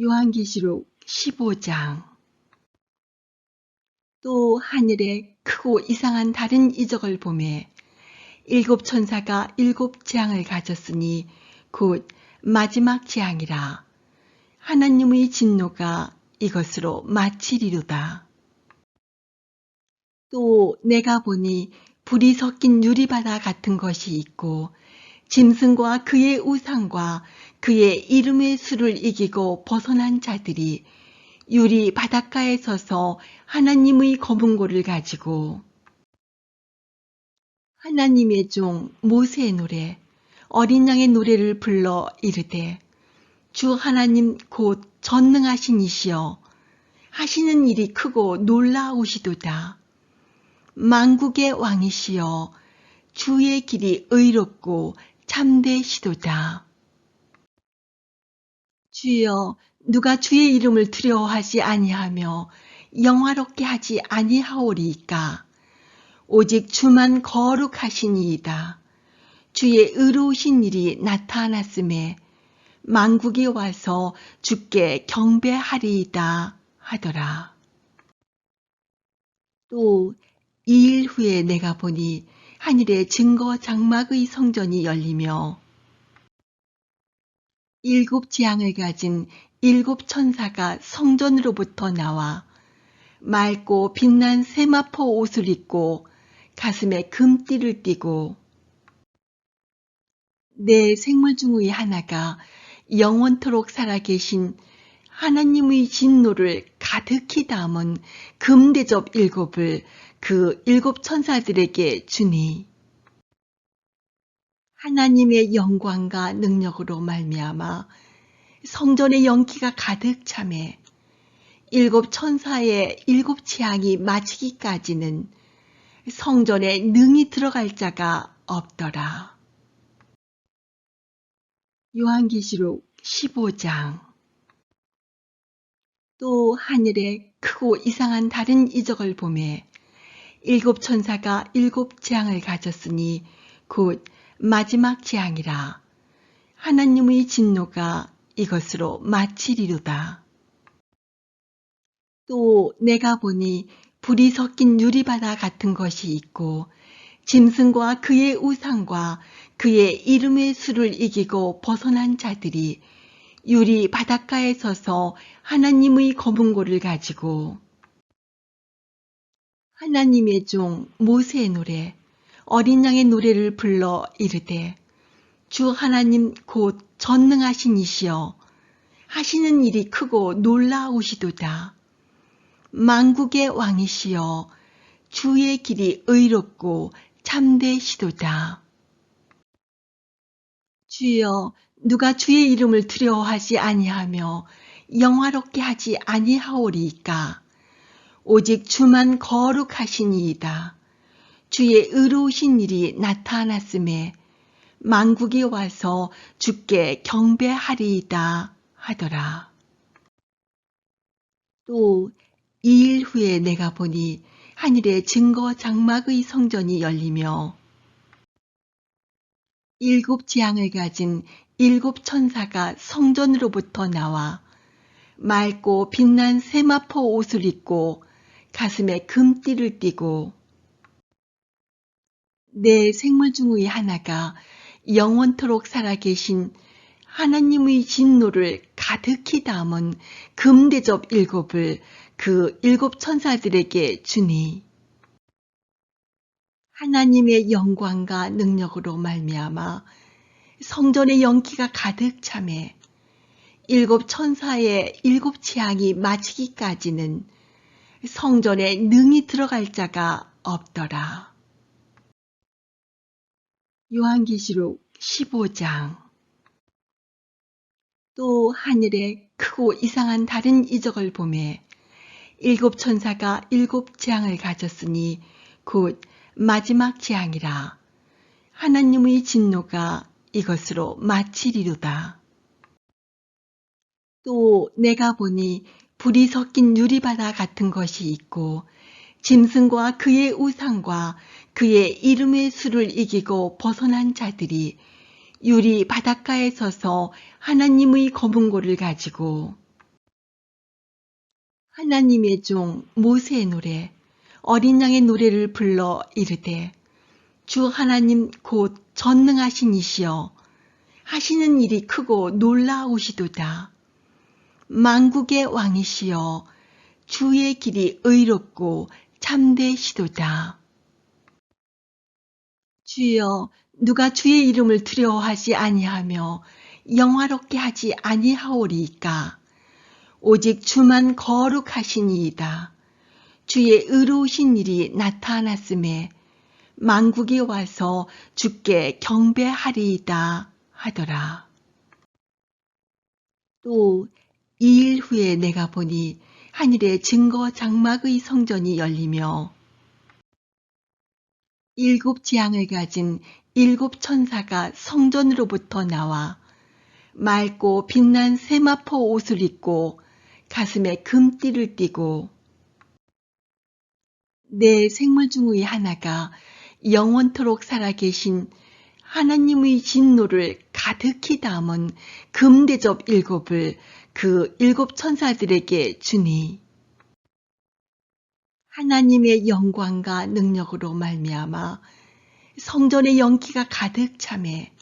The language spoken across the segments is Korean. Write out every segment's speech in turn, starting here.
요한계시록 15장. 또 하늘에 크고 이상한 다른 이적을 보매 일곱 천사가 일곱 재앙을 가졌으니 곧 마지막 재앙이라. 하나님의 진노가 이것으로 마치리로다. 또 내가 보니 불이 섞인 유리바다 같은 것이 있고 짐승과 그의 우상과 그의 이름의 수를 이기고 벗어난 자들이 유리 바닷가에 서서 하나님의 검은고를 가지고 하나님의 종 모세의 노래, 어린 양의 노래를 불러 이르되 주 하나님 곧 전능하신 이시여 하시는 일이 크고 놀라우시도다. 만국의 왕이시여 주의 길이 의롭고 참되시도다. 주여 누가 주의 이름을 두려워하지 아니하며 영화롭게 하지 아니하오리이까. 오직 주만 거룩하시니이다. 주의 의로우신 일이 나타났음에 만국이 와서 주께 경배하리이다 하더라. 또 2일 후에 내가 보니 하늘에 증거 장막의 성전이 열리며 일곱 재앙을 가진 일곱 천사가 성전으로부터 나와 맑고 빛난 세마포 옷을 입고 가슴에 금띠를 띠고 네 생물 중의 하나가 영원토록 살아계신 하나님의 진노를 가득히 담은 금대접 일곱을 그 일곱 천사들에게 주니 하나님의 영광과 능력으로 말미암아 성전의 연기가 가득 차매 일곱 천사의 일곱 재앙이 마치기까지는 성전에 능히 들어갈 자가 없더라. 요한계시록 15장. 또 하늘에 크고 이상한 다른 이적을 보매 일곱 천사가 일곱 재앙을 가졌으니 곧 마지막 재앙이라. 하나님의 진노가 이것으로 마치리로다. 또 내가 보니 불이 섞인 유리바다 같은 것이 있고 짐승과 그의 우상과 그의 이름의 수를 이기고 벗어난 자들이 유리 바닷가에 서서 하나님의 검은고를 가지고 하나님의 종 모세의 노래, 어린 양의 노래를 불러 이르되 주 하나님 곧 전능하신 이시여 하시는 일이 크고 놀라우시도다. 만국의 왕이시여 주의 길이 의롭고 참되시도다. 주여 누가 주의 이름을 두려워하지 아니하며 영화롭게 하지 아니하오리이까. 오직 주만 거룩하시니이다. 주의 의로우신 일이 나타났음에 만국이 와서 주께 경배하리이다 하더라. 또 2일 후에 내가 보니 하늘에 증거 장막의 성전이 열리며 일곱 재앙을 가진 일곱 천사가 성전으로부터 나와 맑고 빛난 세마포 옷을 입고 가슴에 금띠를 띠고 네 생물 중의 하나가 영원토록 살아계신 하나님의 진노를 가득히 담은 금대접 일곱을 그 일곱 천사들에게 주니 하나님의 영광과 능력으로 말미암아 성전의 연기가 가득 차매 일곱 천사의 일곱 재앙이 마치기까지는 성전에 능히 들어갈 자가 없더라. 요한계시록 15장. 또 하늘에 크고 이상한 다른 이적을 보매 일곱 천사가 일곱 재앙을 가졌으니 곧 마지막 재앙이라. 하나님의 진노가 이것으로 마치리로다. 또 내가 보니 불이 섞인 유리바다 같은 것이 있고 짐승과 그의 우상과 그의 이름의 수를 이기고 벗어난 자들이 유리 바닷가에 서서 하나님의 검은고를 가지고 하나님의 종 모세의 노래, 어린 양의 노래를 불러 이르되 주 하나님 곧 전능하신 이시여 하시는 일이 크고 놀라우시도다. 만국의 왕이시여 주의 길이 의롭고 참되시도다. 주여 누가 주의 이름을 두려워하지 아니하며 영화롭게 하지 아니하오리이까. 오직 주만 거룩하시니이다. 주의 의로우신 일이 나타났음에 만국이 와서 주께 경배하리이다 하더라. 또 2일 후에 내가 보니 하늘에 증거 장막의 성전이 열리며 7 재앙을 가진 7 천사가 성전으로부터 나와 맑고 빛난 세마포 옷을 입고 가슴에 금띠를 띠고 내 생물 중의 하나가 영원토록 살아계신 하나님의 진노를 가득히 담은 금대접 7을 그 7 천사들에게 주니 하나님의 영광과 능력으로 말미암아 성전의 연기가 가득 차매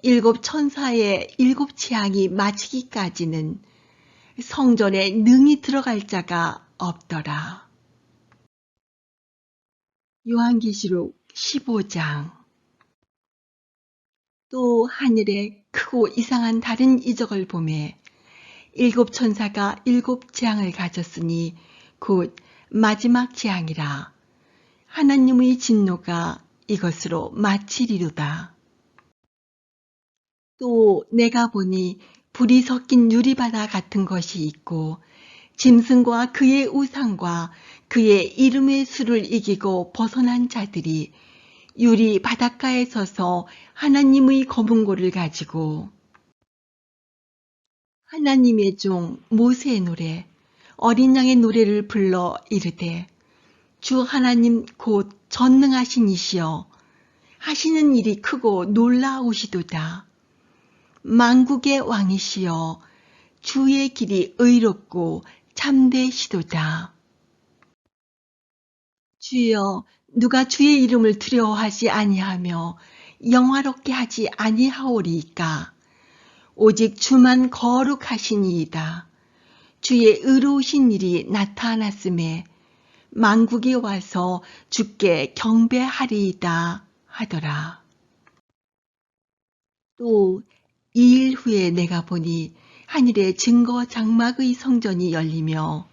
7 천사의 7 재앙이 마치기까지는 성전에 능히 들어갈 자가 없더라. 요한계시록 15장. 또 하늘에 크고 이상한 다른 이적을 보매 7 천사가 7 재앙을 가졌으니 곧 마지막 재앙이라. 하나님의 진노가 이것으로 마치리로다. 또 내가 보니 불이 섞인 유리바다 같은 것이 있고 짐승과 그의 우상과 그의 이름의 수를 이기고 벗어난 자들이 유리 바닷가에 서서 하나님의 검은고를 가지고 하나님의 종 모세의 노래, 어린 양의 노래를 불러 이르되 주 하나님 곧 전능하신 이시여 하시는 일이 크고 놀라우시도다. 만국의 왕이시여 주의 길이 의롭고 참되시도다. 주여 누가 주의 이름을 두려워하지 아니하며 영화롭게 하지 아니하오리이까. 오직 주만 거룩하시니이다. 주의 의로우신 일이 나타났음에 만국이 와서 주께 경배하리이다 하더라. 요한계시록 15장. 또 하늘에 크고 이상한 다른 이적을 보매 7 천사가 7 재앙을 가졌으니 곧 마지막 재앙이라. 하나님의 진노가 이것으로 마치리로다. 만국이 와서 주께 경배하리이다 하더라. 또 2일 후에 내가 보니 하늘에 증거 장막의 성전이 열리며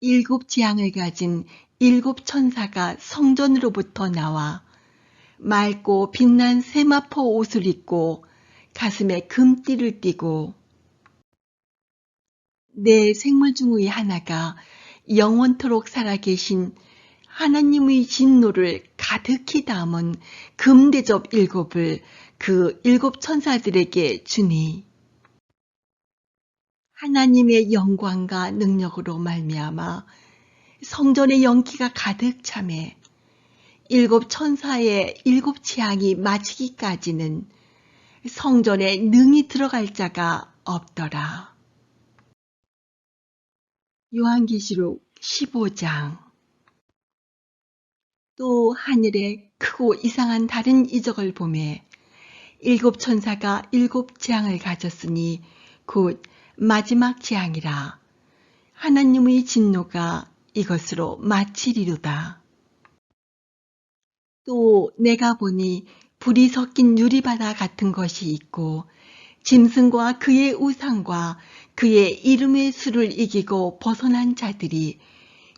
7 재앙을 가진 7 천사가 성전으로부터 나와 맑고 빛난 세마포 옷을 입고 가슴에 금띠를 띠고 내 생물 중의 하나가 영원토록 살아계신 하나님의 진노를 가득히 담은 금대접 7을 그 7 천사들에게 주니 하나님의 영광과 능력으로 말미암아 성전의 연기가 가득 차매 7 천사의 7 재앙이 마치기까지는 성전에 능히 들어갈 자가 없더라. 요한계시록 15장. 또 하늘에 크고 이상한 다른 이적을 보매 7 천사가 7 재앙을 가졌으니 곧 마지막 재앙이라. 하나님의 진노가 이것으로 마치리로다. 또 내가 보니 불이 섞인 유리바다 같은 것이 있고 짐승과 그의 우상과 그의 이름의 수를 이기고 벗어난 자들이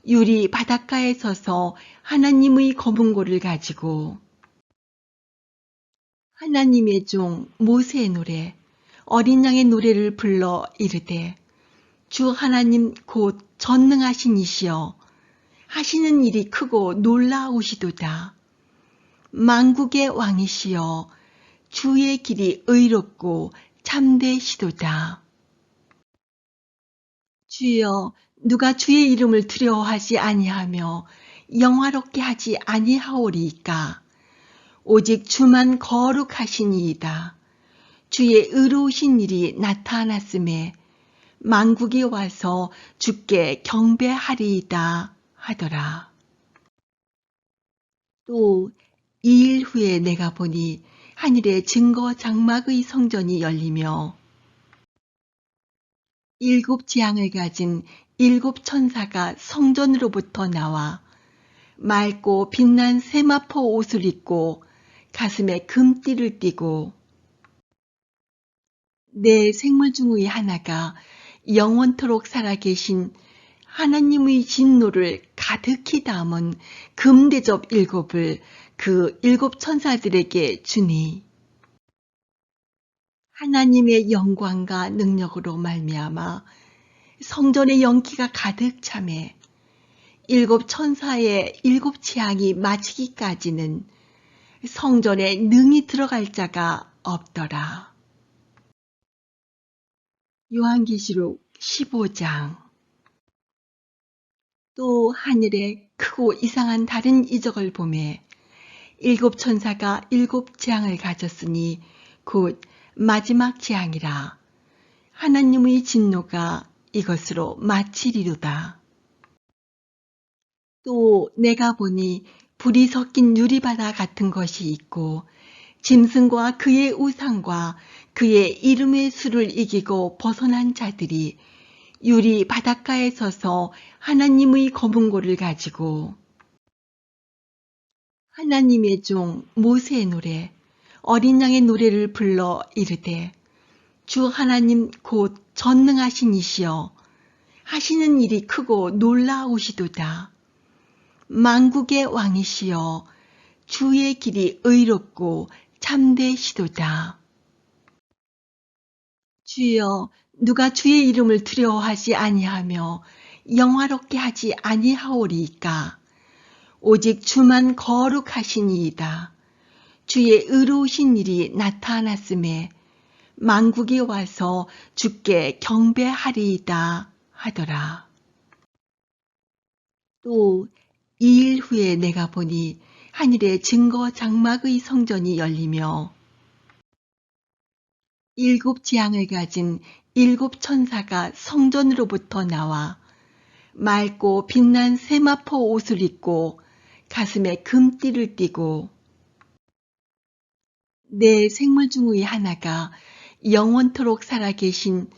유리 바닷가에 서서 하나님의 검은고를 가지고 하나님의 종 모세의 노래, 어린 양의 노래를 불러 이르되 주 하나님 곧 전능하신 이시여 하시는 일이 크고 놀라우시도다. 만국의 왕이시여 주의 길이 의롭고 참되시도다. 주여 누가 주의 이름을 두려워하지 아니하며 영화롭게 하지 아니하오리이까. 오직 주만 거룩하시니이다. 주의 의로우신 일이 나타났음에 만국이 와서 주께 경배하리이다 하더라. 또 2일 후에 내가 보니 하늘에 증거 장막의 성전이 열리며 7 재앙을 가진 7 천사가 성전으로부터 나와 맑고 빛난 세마포 옷을 입고 가슴에 금띠를 띠고 내 생물 중의 하나가 영원토록 살아계신 하나님의 진노를 가득히 담은 금대접 7을 그 7 천사들에게 주니 하나님의 영광과 능력으로 말미암아 성전의 연기가 가득 차매 7 천사의 7 재앙이 마치기까지는 성전에 능히 들어갈 자가 없더라. 요한계시록 15장. 또 하늘에 크고 이상한 다른 이적을 보매 7 천사가 7 재앙을 가졌으니 곧 마지막 재앙이라. 하나님의 진노가 이것으로 마치리로다. 또 내가 보니 불이 섞인 유리바다 같은 것이 있고 짐승과 그의 우상과 그의 이름의 수를 이기고 벗어난 자들이 유리 바닷가에 서서 하나님의 검은고를 가지고 하나님의 종 모세의 노래, 어린 양의 노래를 불러 이르되 주 하나님 곧 전능하신 이시여 하시는 일이 크고 놀라우시도다. 만국의 왕이시여 주의 길이 의롭고 참되시도다. 주여 누가 주의 이름을 두려워하지 아니하며 영화롭게 하지 아니하오리이까. 오직 주만 거룩하시니이다. 주의 의로우신 일이 나타났음에 만국이 와서 주께 경배하리이다 하더라. 또 2일 후에 내가 보니 하늘에 증거 장막의 성전이 열리며 7 재앙을 가진 7 천사가 성전으로부터 나와 맑고 빛난 세마포 옷을 입고 가슴에 금띠를 띠고 내 생물 중의 하나가 영원토록 살아계신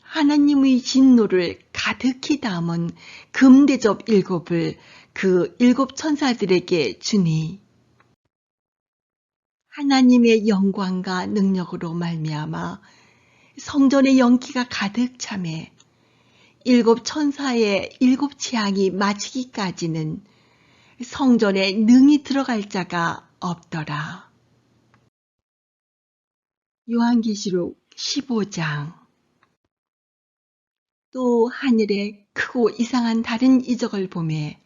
하나님의 진노를 가득히 담은 금대접 7을 그 7 천사들에게 주니 하나님의 영광과 능력으로 말미암아 성전의 연기가 가득 차매 7 천사의 7 재앙이 마치기까지는 성전에 능히 들어갈 자가 없더라. 요한계시록 15장. 또 하늘에 크고 이상한 다른 이적을 보매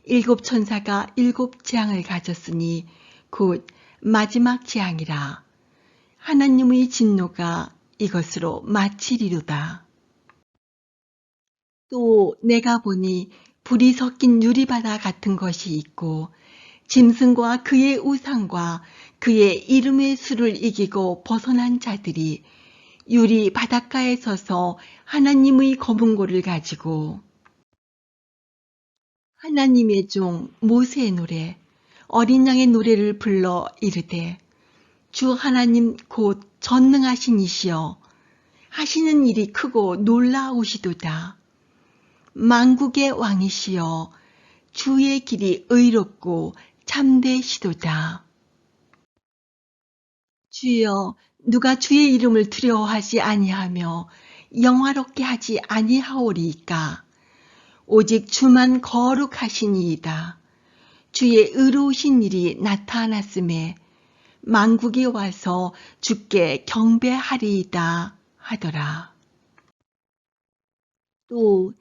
7 천사가 7 재앙을 가졌으니 곧 마지막 재앙이라. 하나님의 진노가 이것으로 마치리로다. 또 내가 보니 불이 섞인 유리바다 같은 것이 있고 짐승과 그의 우상과 그의 이름의 수를 이기고 벗어난 자들이 유리 바닷가에 서서 하나님의 검은고를 가지고 하나님의 종 모세의 노래, 어린 양의 노래를 불러 이르되 주 하나님 곧 전능하신 이시여 하시는 일이 크고 놀라우시도다. 만국의 왕이시여 주의 길이 의롭고 참되시도다. 주여 누가 주의 이름을 두려워하지 아니하며 영화롭게 하지 아니하오리이까. 오직 주만 거룩하시니이다. 주의 의로우신 일이 나타났음에 만국이 와서 주께 경배하리이다 하더라. 또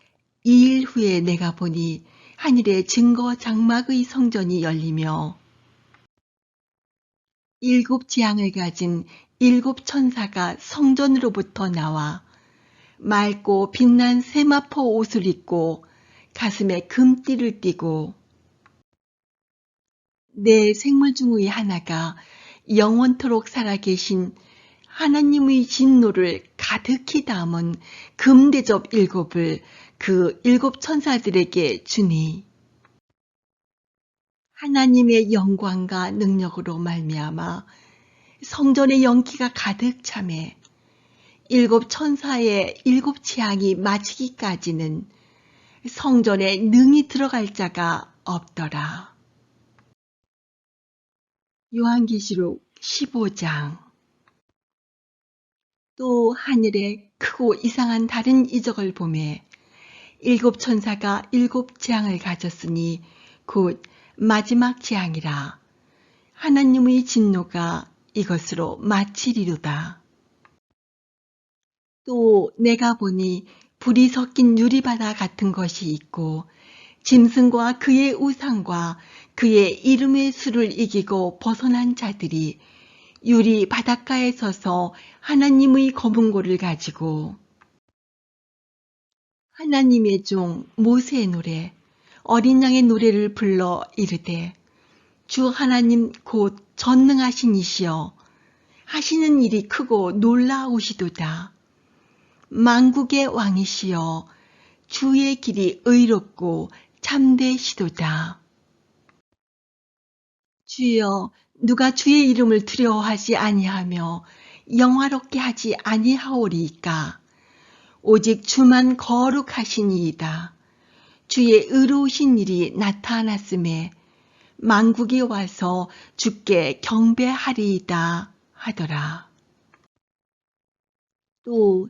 2일 후에 내가 보니 하늘에 증거 장막의 성전이 열리며 7 재앙을 가진 7 천사가 성전으로부터 나와 맑고 빛난 세마포 옷을 입고 가슴에 금띠를 띠고 내 생물 중의 하나가 영원토록 살아계신 하나님의 진노를 가득히 담은 금대접 7을 그 7천사들에게 주니 하나님의 영광과 능력으로 말미암아 성전의 연기가 가득 차매 7천사의 7재앙이 마치기까지는 성전에 능히 들어갈 자가 없더라. 요한계시록 15장. 또 하늘에 크고 이상한 다른 이적을 보매 7천사가 7재앙을 가졌으니 곧 마지막 재앙이라. 하나님의 진노가 이것으로 마치리로다. 또 내가 보니 불이 섞인 유리바다 같은 것이 있고 짐승과 그의 우상과 그의 이름의 수를 이기고 벗어난 자들이 유리 바닷가에 서서 하나님의 검은고를 가지고 하나님의 종 모세의 노래, 어린 양의 노래를 불러 이르되 주 하나님 곧 전능하신 이시여 하시는 일이 크고 놀라우시도다. 만국의 왕이시여 주의 길이 의롭고 참되시도다. 주여 누가 주의 이름을 두려워하지 아니하며 영화롭게 하지 아니하오리이까. 오직 주만 거룩하시니이다. 주의 의로우신 일이 나타났음에 만국이 와서 주께 경배하리이다 하더라. 또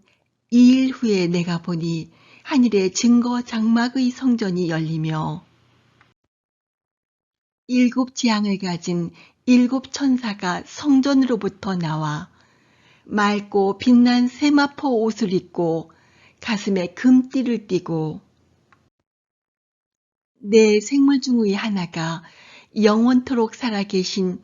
2일 후에 내가 보니 하늘의 증거 장막의 성전이 열리며 7재앙을 가진 7천사가 성전으로부터 나와 맑고 빛난 세마포 옷을 입고 가슴에 금띠를 띠고 내 생물 중의 하나가 영원토록 살아계신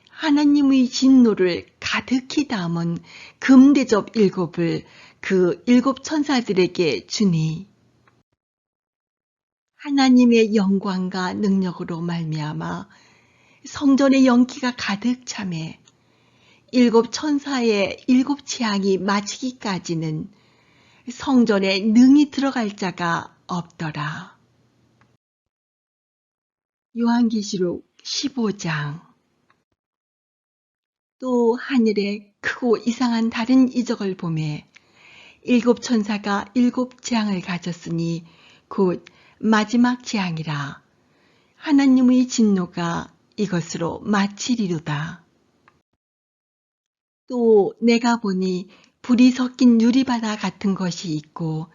하나님의 진노를 가득히 담은 금대접 7을 그 7천사들에게 주니 하나님의 영광과 능력으로 말미암아 성전의 연기가 가득 차매 7천사의 7재앙이 마치기까지는 성전에 능히 들어갈 자가 없더라. 요한계시록 15장. 또 하늘에 크고 이상한 다른 이적을 보매 7천사가 7재앙을 가졌으니 곧 마지막 재앙이라. 하나님의 진노가 이것으로 마치리로다. 또 내가 보니 불이 섞인 유리바다 같은 것이 있고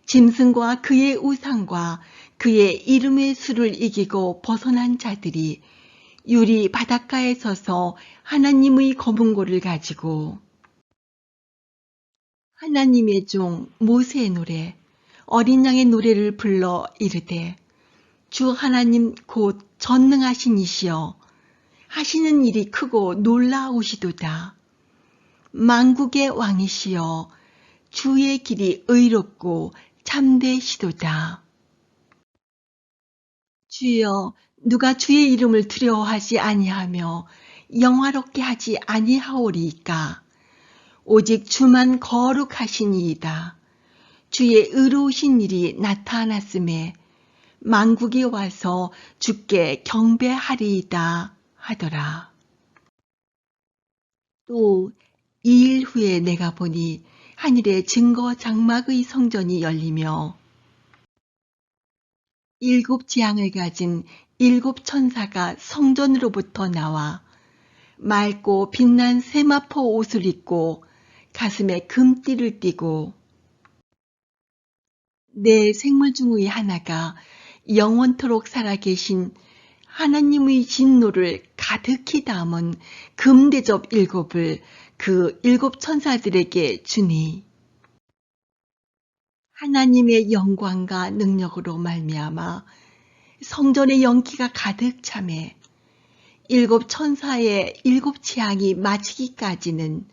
짐승과 그의 우상과 그의 이름의 수를 이기고 벗어난 자들이 유리 바닷가에 서서 하나님의 검은고를 가지고 하나님의 종 모세의 노래, 어린 양의 노래를 불러 이르되 주 하나님 곧 전능하신 이시여 하시는 일이 크고 놀라우시도다. 만국의 왕이시여 주의 길이 의롭고 참되시도다. 주여 누가 주의 이름을 두려워하지 아니하며 영화롭게 하지 아니하오리이까. 오직 주만 거룩하시니이다. 주의 의로우신 일이 나타났음에 만국이 와서 주께 경배하리이다 하더라. 또 2일 후에 내가 보니 하늘의 증거 장막의 성전이 열리며 7재앙을 가진 7천사가 성전으로부터 나와 맑고 빛난 세마포 옷을 입고 가슴에 금띠를 띠고 내 생물 중의 하나가 영원토록 살아계신 하나님의 진노를 가득히 담은 금대접 7을 그 7천사들에게 주니 하나님의 영광과 능력으로 말미암아 성전의 연기가 가득 차매 7천사의 7재앙이 마치기까지는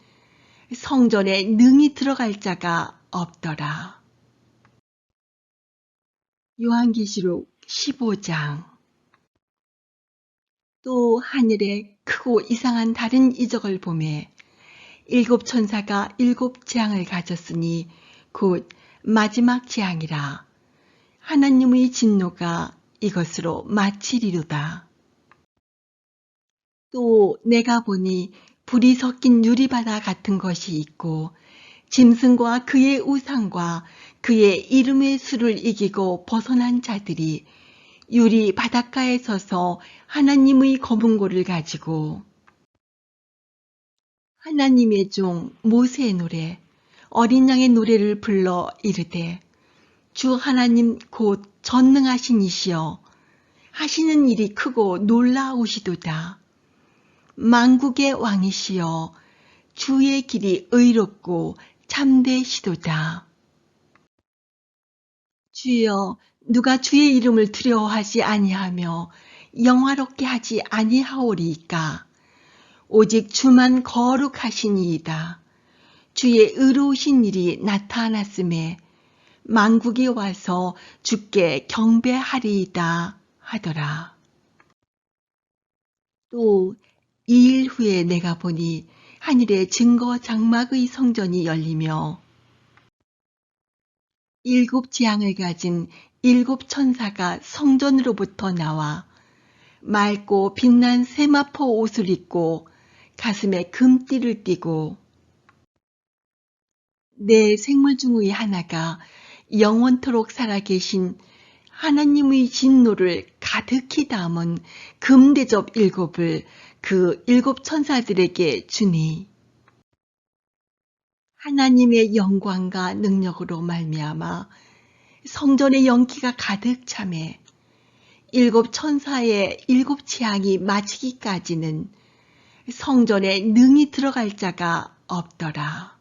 성전에 능히 들어갈 자가 없더라. 요한계시록 15장. 또 하늘에 크고 이상한 다른 이적을 보매 일곱 천사가 일곱 재앙을 가졌으니 곧 마지막 재앙이라. 하나님의 진노가 이것으로 마치리로다. 또 내가 보니 불이 섞인 유리바다 같은 것이 있고 짐승과 그의 우상과 그의 이름의 수를 이기고 벗어난 자들이 유리 바닷가에 서서 하나님의 검은고를 가지고 하나님의 종 모세의 노래, 어린 양의 노래를 불러 이르되 주 하나님 곧 전능하신 이시여 하시는 일이 크고 놀라우시도다. 만국의 왕이시여 주의 길이 의롭고 참되시도다. 주여 누가 주의 이름을 두려워하지 아니하며 영화롭게 하지 아니하오리이까. 오직 주만 거룩하시니이다. 주의 의로우신 일이 나타났음에 만국이 와서 주께 경배하리이다 하더라. 또 2일 후에 내가 보니 하늘에 증거 장막의 성전이 열리며 일곱 재앙을 가진 일곱 천사가 성전으로부터 나와 맑고 빛난 세마포 옷을 입고 가슴에 금띠를 띠고 네 생물 중의 하나가 영원토록 살아계신 하나님의 진노를 가득히 담은 금대접 일곱을 그 일곱 천사들에게 주니 하나님의 영광과 능력으로 말미암아 성전의 연기가 가득 차매 일곱 천사의 일곱 재앙이 마치기까지는 성전에 능히 들어갈 자가 없더라.